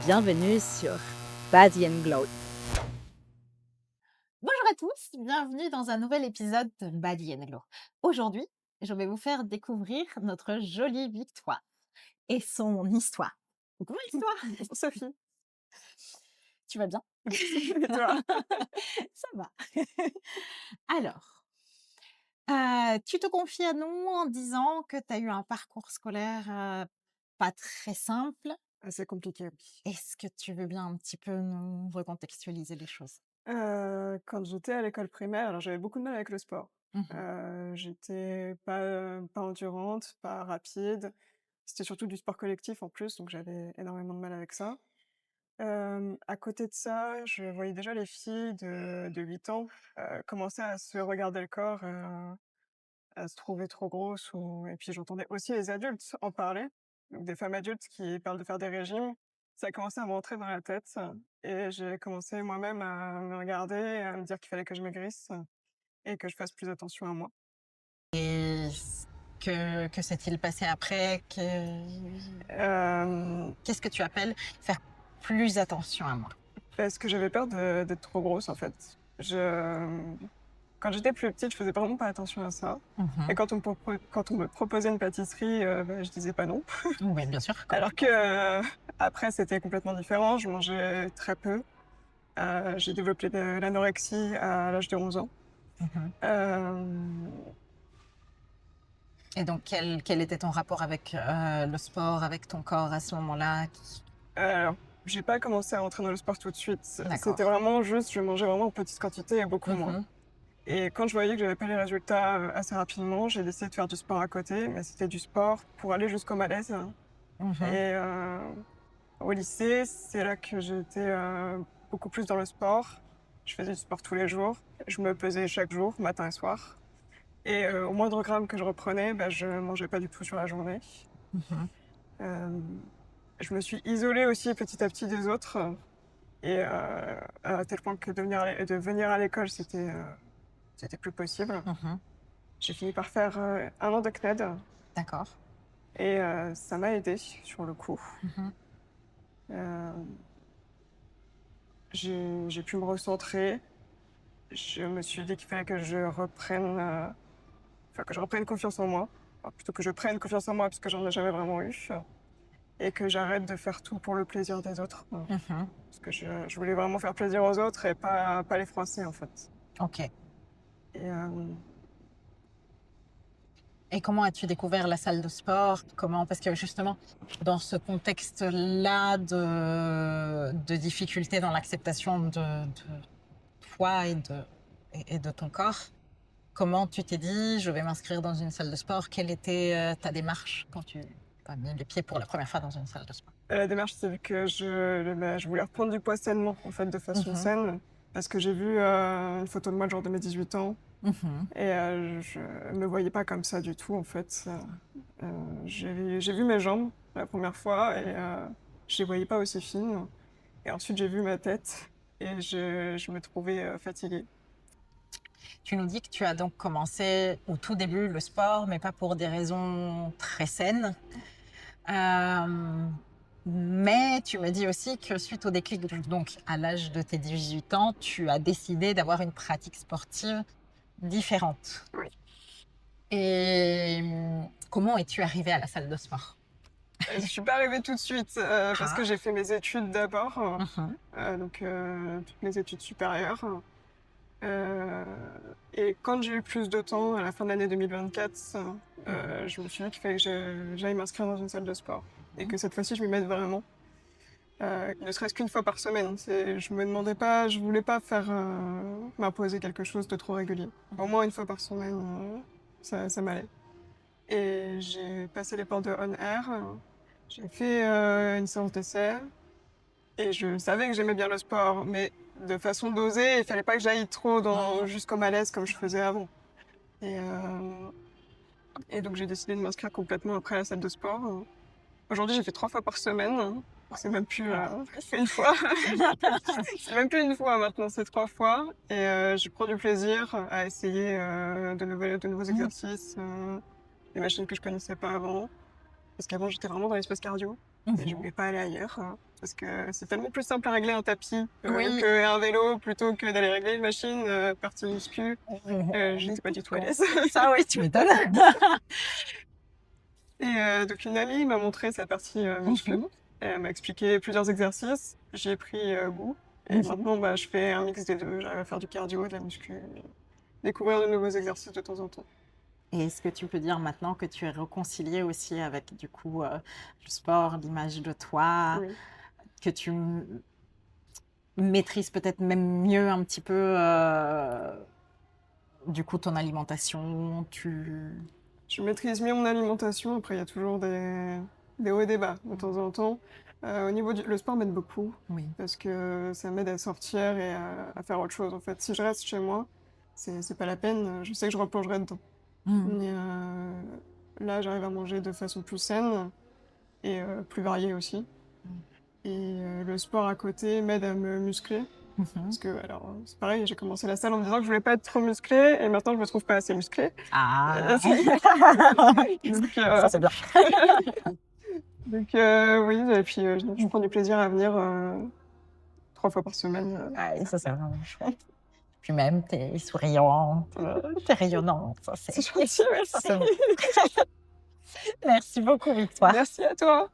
bienvenue sur Body and Glow. Bonjour à tous, bienvenue dans un nouvel épisode de Body and Glow. Aujourd'hui, je vais vous faire découvrir notre jolie Victoire et son histoire. Coucou Victoire, Sophie, tu vas bien? et toi? Ça va. Alors, tu te confies à nous en disant que tu as eu un parcours scolaire pas très simple. C'est compliqué, oui. Est-ce que tu veux bien un petit peu nous recontextualiser les choses? Quand j'étais à l'école primaire, alors j'avais beaucoup de mal avec le sport. Mhm. J'étais pas endurante, pas rapide. C'était surtout du sport collectif en plus, donc j'avais énormément de mal avec ça. À côté de ça, je voyais déjà les filles de 8 ans, commencer à se regarder le corps, à se trouver trop grosses ou et puis j'entendais aussi les adultes en parler, donc des femmes adultes qui parlent de faire des régimes. Ça a commencé à me rentrer dans la tête et j'ai commencé moi-même à me regarder et à me dire qu'il fallait que je maigrisse et que je fasse plus attention à moi. Et que s'est-il passé après? Hem, Qu'est-ce que tu appelles faire plus attention à moi? Parce que j'avais peur d'être trop grosse, en fait. Quand j'étais plus petite, je faisais vraiment pas attention à ça et Mmh. quand on me proposait une pâtisserie, bah, je disais pas non. Oui, bien sûr, comme Alors que, après c'était complètement différent, je mangeais très peu. J'ai développé de l'anorexie à l'âge de 11 ans. mmh Hem, et donc quel était ton rapport avec, le sport, avec ton corps à ce moment-là? alors, j'ai pas commencé à rentrer dans le sport tout de suite. C'était D'accord. vraiment juste, je mangeais vraiment en petites quantités et beaucoup moins. Mmh. Et quand je voyais que j'avais pas les résultats, assez rapidement, j'ai décidé de faire du sport à côté, mais c'était du sport pour aller jusqu'au malaise. Mmh. Et au lycée, c'est là que j'étais, beaucoup plus dans le sport. Je faisais du sport tous les jours. Je me pesais chaque jour, matin et soir. Et au moindre gramme que je reprenais, bah, je mangeais pas du tout sur la journée. Mmh. Hem, je me suis isolée aussi petit à petit des autres et à tel point que de venir à l'école, c'était plus possible. Mmh. J'ai fini par faire, 1 an de CNED D'accord. et ça m'a aidée sur le coup. Mmh. Hem, j'ai pu me recentrer. Je me suis dit qu'il fallait que je reprenne, que je reprenne confiance en moi. Enfin, plutôt que je prenne confiance en moi parce que j'en ai jamais vraiment eu. Et que j'arrête de faire tout pour le plaisir des autres. Mmh. Parce que je voulais vraiment faire plaisir aux autres et pas les froisser, en fait. OK. Et Et comment as-tu découvert la salle de sport? Comment parce que justement, dans ce contexte-là de difficulté dans l'acceptation de toi et de ton corps, comment tu t'es dit: «Je vais m'inscrire dans une salle de sport»? Quelle était, ta démarche quand tu as mis les pieds pour la première fois dans une salle de sport? la démarche, c'est que je voulais reprendre du poids sainement, en fait, de façon Mmh. saine. Parce que j'ai vu, une photo de moi le jour de mes 18 ans Mmh. et je me voyais pas comme ça du tout, en fait. J'ai vu mes jambes la première fois et je les voyais pas aussi fines. Et ensuite, j'ai vu ma tête et je me trouvais, fatiguée. Tu nous dis que tu as donc commencé au tout début le sport, mais pas pour des raisons très saines. Hem, mais tu me dis aussi que suite au déclic, donc à l'âge de tes 18 ans, tu as décidé d'avoir une pratique sportive différente. Oui. Et comment es-tu arrivée à la salle de sport? Je suis pas arrivée tout de suite, parce que Ah. j'ai fait mes études d'abord, Mmh. toutes mes études supérieures, heu et quand j'ai eu plus de temps, à la fin de l'année 2024, je me suis dit qu'il fallait que j'aille m'inscrire dans une salle de sport et que cette fois-ci, je m'y mette vraiment, ne serait-ce qu'une fois par semaine. Je me demandais pas je voulais pas m'imposer quelque chose de trop régulier. Au moins une fois par semaine, ça m'allait et j'ai passé les portes de On Air, j'ai fait, une séance d'essai. Et je savais que j'aimais bien le sport, mais de façon dosée, il fallait pas que j'aille trop dans jusqu'au malaise comme je faisais avant. Et et donc j'ai décidé de m'inscrire complètement après à la salle de sport. Aujourd'hui, j'ai fait 3 fois par semaine. C'est même plus, une fois. C'est même plus une fois maintenant, c'est 3 fois et je prends du plaisir à essayer, de nouveaux exercices, des machines que je connaissais pas avant. Parce qu'avant, j'étais vraiment dans l'espace cardio et je Mmh. voulais pas aller ailleurs. Parce que c'est tellement plus simple à régler un tapis Oui. qu'un vélo plutôt que d'aller régler une machine, partie muscu. J'étais pas du tout à l'aise. Ça, oui, tu m'étonnes. Et donc une amie m'a montré cette partie muscu. Elle m'a expliqué plusieurs exercices. J'y ai pris goût. Et maintenant, bah, je fais un mix des deux. J'arrive à faire du cardio, de la muscu, et découvrir de nouveaux exercices de temps en temps. Et est-ce que tu peux dire maintenant que tu es réconciliée aussi avec, du coup, le sport, l'image de toi, Oui. que tu maîtrises peut-être même mieux un petit peu, du coup, ton alimentation, Je maîtrise mieux mon alimentation. Après, il y a toujours des hauts et des bas de temps en temps. Au niveau le sport m'aide beaucoup Oui. parce que ça m'aide à sortir et à faire autre chose. En fait, si je reste chez moi, c'est pas la peine. Je sais que je replongerai dedans. Mais là, j'arrive à manger de façon plus saine et plus variée aussi. Et le sport à côté m'aide à me muscler. Parce que, alors, c'est pareil, j'ai commencé la salle en me disant que je voulais pas être trop musclée et maintenant je me trouve pas assez musclée. Ah, Donc, ça c'est bien. donc oui, et puis je prends du plaisir à venir 3 fois par semaine. Ouais, ça c'est vraiment chouette. Puis même, t'es souriante, t'es rayonnante. Ça, C'est gentil, ça, merci. c'est bon. Merci beaucoup, Victoire. Merci à toi.